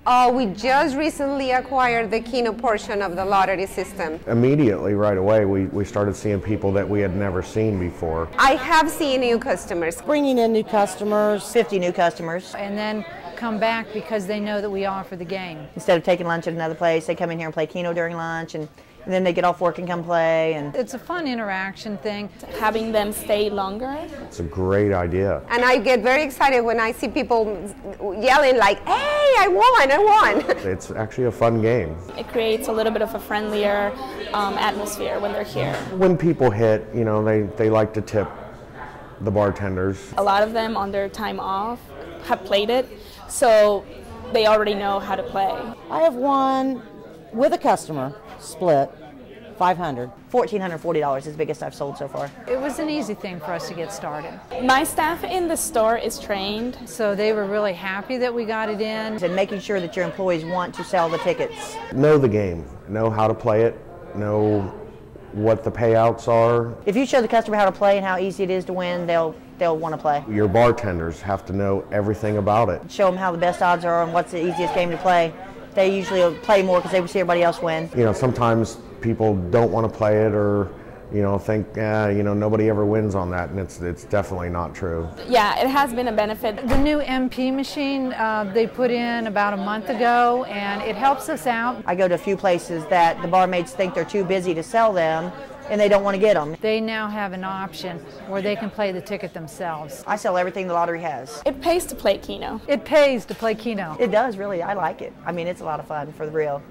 We just recently acquired the Keno portion of the lottery system. Immediately, right away, we started seeing people that we had never seen before. I have seen new customers. Bringing in new customers. 50 new customers. And then come back because they know that we offer the game. Instead of taking lunch at another place, they come in here and play Keno during lunch, and then they get off work and come play. And it's a fun interaction thing. Having them stay longer. It's a great idea. And I get very excited when I see people yelling like, hey, I won! It's actually a fun game. It creates a little bit of a friendlier atmosphere when they're here. When people hit, you know, they like to tip the bartenders. A lot of them on their time off have played it, so they already know how to play. I have won with a customer, split, $500. $1,440 is the biggest I've sold so far. It was an easy thing for us to get started. My staff in the store is trained. So they were really happy that we got it in. And making sure that your employees want to sell the tickets. Know the game, know how to play it, know what the payouts are. If you show the customer how to play and how easy it is to win, they'll want to play. Your bartenders have to know everything about it. Show them how the best odds are and what's the easiest game to play. They usually will play more because they see everybody else win. You know, sometimes people don't want to play it or, you know, think, you know, nobody ever wins on that, and it's definitely not true. Yeah, it has been a benefit. The new MP machine they put in about a month ago, and it helps us out. I go to a few places that the barmaids think they're too busy to sell them, and they don't want to get them. They now have an option where they can play the ticket themselves. I sell everything the lottery has. It pays to play Keno. It pays to play Keno. It does, really. I like it. I mean, it's a lot of fun for the real.